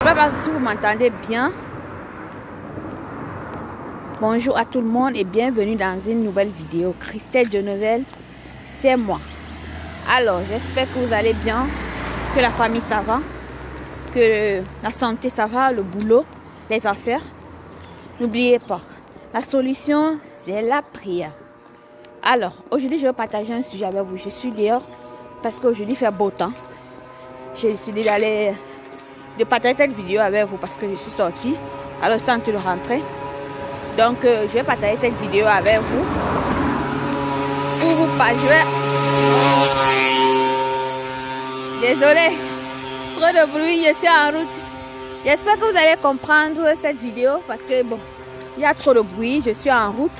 sais pas si vous m'entendez bien. Bonjour à tout le monde et bienvenue dans une nouvelle vidéo. Christelle Denevel, c'est moi. Alors, j'espère que vous allez bien, que la famille ça va, que la santé ça va, le boulot, les affaires. N'oubliez pas, la solution c'est la prière. Alors, aujourd'hui je vais partager un sujet avec vous. Je suis dehors parce qu'aujourd'hui il fait beau temps. J'ai décidé de partager cette vidéo avec vous parce que je suis sortie. Alors, sans te le rentrer. Donc, je vais partager cette vidéo avec vous. Pour vous partager. Désolé, trop de bruit, je suis en route. J'espère que vous allez comprendre cette vidéo parce que bon, il y a trop de bruit, je suis en route.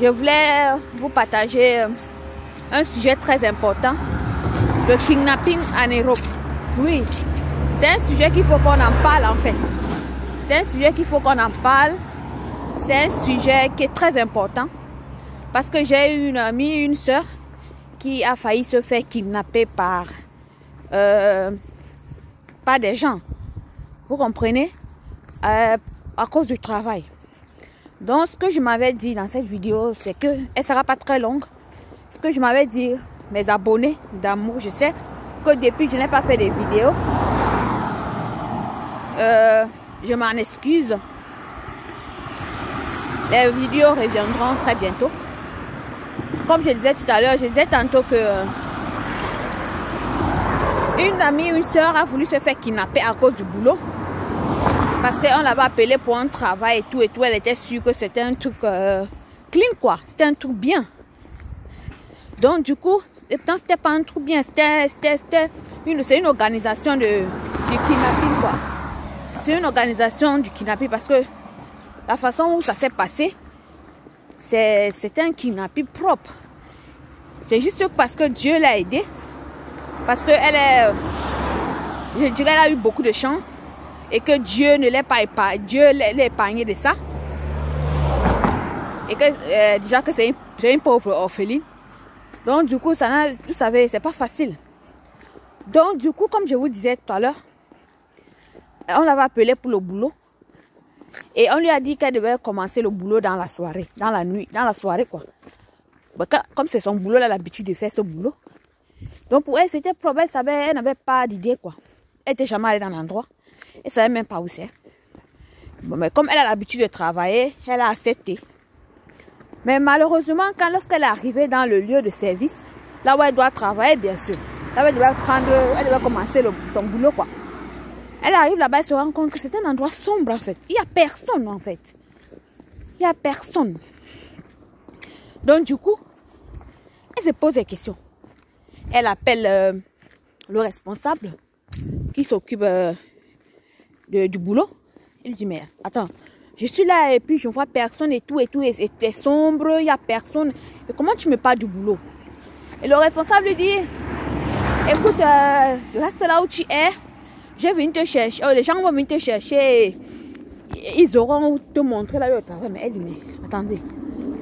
Je voulais vous partager un sujet très important, le kidnapping en Europe. Oui, c'est un sujet qu'il faut qu'on en parle en fait. C'est un sujet qu'il faut qu'on en parle. C'est un sujet qui est très important parce que j'ai une amie, une soeur qui a failli se faire kidnapper par des gens. Vous comprenez? À cause du travail. Donc, ce que je m'avais dit dans cette vidéo, c'est que elle ne sera pas très longue. Ce que je m'avais dit, mes abonnés d'amour, je sais que depuis, je n'ai pas fait des vidéos. Je m'en excuse. Les vidéos reviendront très bientôt. Comme je disais tout à l'heure, je disais tantôt que une amie, une soeur a voulu se faire kidnapper à cause du boulot. Parce qu'on l'avait appelée pour un travail et tout. Elle était sûre que c'était un truc clean quoi. C'était un truc bien. Donc du coup, c'était pas un truc bien. C'est une organisation du kidnapping quoi. C'est une organisation du kidnapping parce que la façon où ça s'est passé, c'est un kidnapping propre. C'est juste parce que Dieu l'a aidée. Parce qu'elle est, je dirais, elle a eu beaucoup de chance. Et que Dieu ne l'a pas épargné. Dieu l'a épargné de ça. Et que déjà que c'est une pauvre orpheline. Donc du coup, vous savez, c'est pas facile. Donc du coup, comme je vous disais tout à l'heure, on l'avait appelée pour le boulot. Et on lui a dit qu'elle devait commencer le boulot dans la soirée, dans la nuit, dans la soirée quoi. Comme c'est son boulot, elle a l'habitude de faire ce boulot. Donc pour elle, c'était probable, elle n'avait pas d'idée quoi. Elle n'était jamais allée dans l'endroit. Elle ne savait même pas où c'est. Bon, mais comme elle a l'habitude de travailler, elle a accepté. Mais malheureusement, lorsqu'elle est arrivée dans le lieu de service, là où elle doit travailler bien sûr, là où elle devait commencer son boulot quoi. Elle arrive là-bas, elle se rend compte que c'est un endroit sombre en fait. Il n'y a personne en fait. Il n'y a personne. Donc du coup, elle se pose des questions. Elle appelle le responsable qui s'occupe du boulot. Il dit, mais attends, je suis là et puis je vois personne et tout, et c'est sombre, il n'y a personne. Et comment tu me parles du boulot? Et le responsable lui dit, écoute, reste là où tu es. Je vais venir te chercher. Les gens vont venir te chercher. Ils auront te montrer là où tu travailles. Mais elle dit, mais attendez.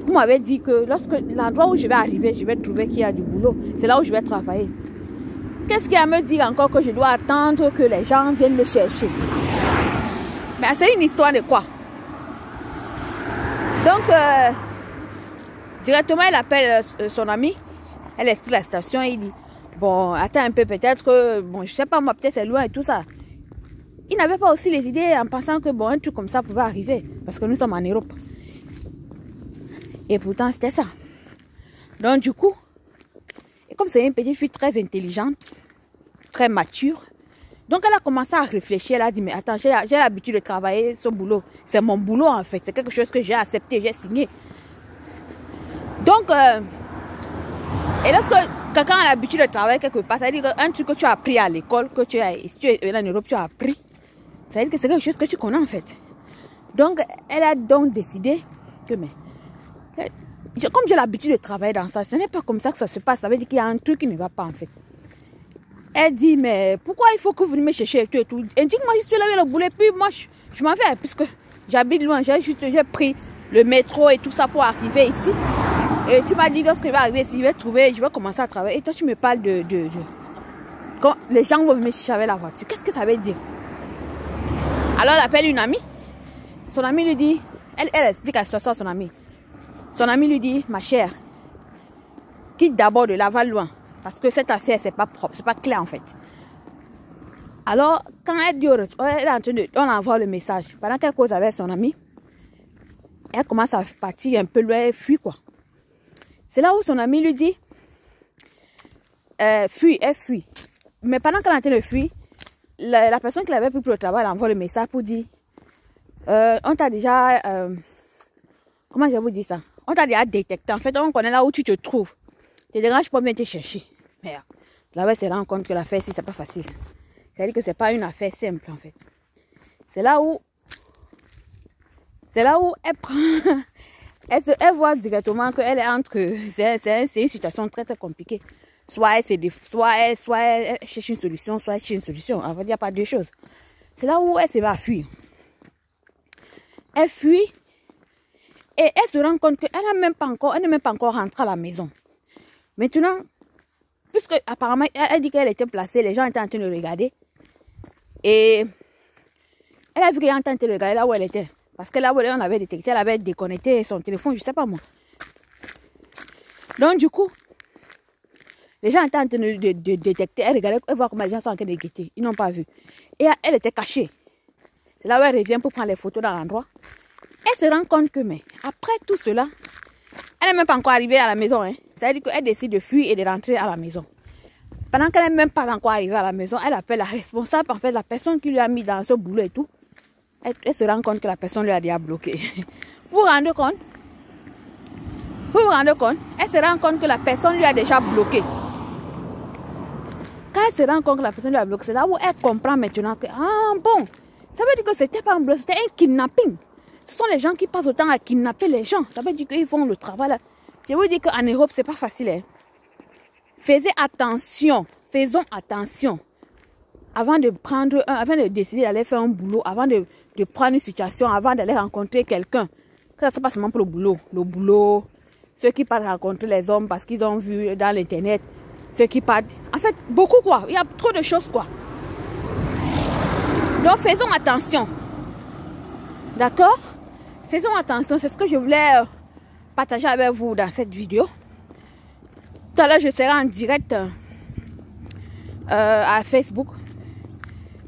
Vous m'avez dit que lorsque l'endroit où je vais arriver, je vais trouver qu'il y a du boulot. C'est là où je vais travailler. Qu'est-ce qu'il y a à me dire encore que je dois attendre que les gens viennent me chercher? Mais c'est une histoire de quoi? Donc, directement, elle appelle son ami. Elle explique la situation. Il dit, bon, attends un peu, peut-être que, bon, je sais pas, moi, peut-être c'est loin et tout ça. Il n'avait pas aussi les idées en pensant que, bon, un truc comme ça pouvait arriver. Parce que nous sommes en Europe. Et pourtant, c'était ça. Donc, du coup, et comme c'est une petite fille très intelligente, très mature, donc elle a commencé à réfléchir. Elle a dit, mais attends, j'ai l'habitude de travailler ce boulot. C'est mon boulot en fait. C'est quelque chose que j'ai accepté, j'ai signé. Donc, et lorsque quelqu'un a l'habitude de travailler quelque part, ça veut dire qu'un truc que tu as appris à l'école, si tu es en Europe, tu as appris, ça veut dire que c'est quelque chose que tu connais en fait. Donc, elle a donc décidé que, mais, comme j'ai l'habitude de travailler dans ça, ce n'est pas comme ça que ça se passe. Ça veut dire qu'il y a un truc qui ne va pas en fait. Elle dit, mais pourquoi il faut que vous veniez me chercher et tout et tout. Elle dit que moi je suis là avec le boulot. Puis moi je m'en vais puisque j'habite loin. J'ai pris le métro et tout ça pour arriver ici. Et tu m'as dit lorsque je vais arriver ici, je vais commencer à travailler. Et toi tu me parles quand les gens vont me chercher avec la voiture. Qu'est-ce que ça veut dire? Alors elle appelle une amie. Son amie lui dit, elle explique la situation à son amie. Son amie lui dit, ma chère, quitte d'abord de là, va loin. Parce que cette affaire, c'est pas propre, c'est pas clair en fait. Alors, quand elle dit, elle est en train de, on envoie le message. Pendant qu'elle cause avec son amie, elle commence à partir un peu loin, elle fuit quoi. C'est là où son amie lui dit, fuis, elle fuit. Mais pendant qu'elle est en train de fuir, la personne qui l'avait pris pour le travail, elle envoie le message pour dire, on t'a déjà, comment je vais vous dire ça? On t'a déjà détecté. En fait, on connaît là où tu te trouves. Tu te déranges pas bien te chercher. Merde. Là, elle se rend compte que l'affaire, si c'est pas facile. C'est-à-dire que c'est pas une affaire simple, en fait. C'est là où elle prend, elle voit directement qu'elle est entre, c'est une situation très très compliquée. Soit elle cherche une solution, soit elle cherche une solution. En fait, il n'y a pas deux choses. C'est là où elle se va fuir. Elle fuit et elle se rend compte qu'elle n'est même pas encore rentrée à la maison. Maintenant, puisque apparemment elle dit qu'elle était placée, les gens étaient en train de regarder. Et elle a vu qu'elle était en train de regarder là où elle était. Parce que là où on avait détecté, elle avait déconnecté son téléphone, je ne sais pas moi. Donc du coup, les gens étaient en train de détecter, elle regardait, elle voit comment les gens sont en train de guetter. Ils n'ont pas vu. Et elle était cachée. C'est là où elle revient pour prendre les photos dans l'endroit. Elle se rend compte que, mais après tout cela, elle n'est même pas encore arrivée à la maison. Hein. C'est-à-dire qu'elle décide de fuir et de rentrer à la maison. Pendant qu'elle n'est même pas encore arrivée à la maison, elle appelle la responsable, en fait, la personne qui lui a mis dans ce boulot et tout. Elle se rend compte que la personne lui a déjà bloqué. Vous vous rendez compte? Vous vous rendez compte? Elle se rend compte que la personne lui a déjà bloqué. Quand elle se rend compte que la personne lui a bloqué, c'est là où elle comprend maintenant que, ah bon, ça veut dire que c'était pas un bloc, c'était un kidnapping. Ce sont les gens qui passent autant à kidnapper les gens. Ça veut dire qu'ils font le travail là. Je vous dis qu'en Europe, c'est pas facile. Hein. Faisons attention. Avant de décider d'aller faire un boulot, avant de prendre une situation, avant d'aller rencontrer quelqu'un. Ça c'est pas seulement pour le boulot. Le boulot, ceux qui partent rencontrer les hommes parce qu'ils ont vu dans l'internet. Ceux qui partent. En fait, beaucoup quoi. Il y a trop de choses quoi. Donc faisons attention. D'accord? Faisons attention. C'est ce que je voulais partager avec vous dans cette vidéo. Tout à l'heure, je serai en direct à Facebook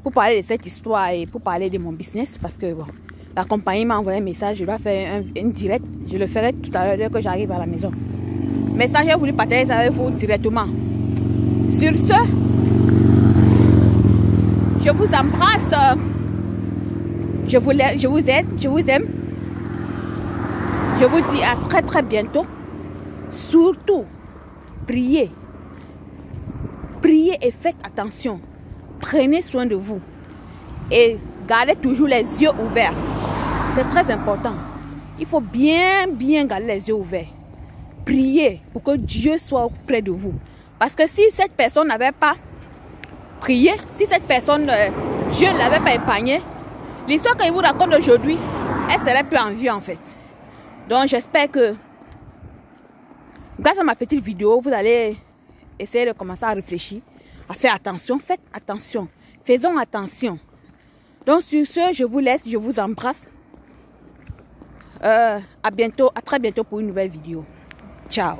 pour parler de cette histoire et pour parler de mon business parce que bon, la compagnie m'a envoyé un message. Je dois faire un direct. Je le ferai tout à l'heure dès que j'arrive à la maison. Mais ça, j'ai voulu partager ça avec vous directement. Sur ce, je vous embrasse. Je vous aime. Je vous dis à très très bientôt. Surtout, priez. Priez et faites attention. Prenez soin de vous. Et gardez toujours les yeux ouverts. C'est très important. Il faut bien garder les yeux ouverts. Priez pour que Dieu soit près de vous. Parce que si cette personne n'avait pas prié, si cette personne, Dieu ne l'avait pas épargné, l'histoire que je vous raconte aujourd'hui, elle serait plus en vie en fait. Donc j'espère que grâce à ma petite vidéo, vous allez essayer de commencer à réfléchir, à faire attention. Faites attention. Faisons attention. Donc sur ce, je vous laisse, je vous embrasse. À bientôt, à très bientôt pour une nouvelle vidéo. Ciao.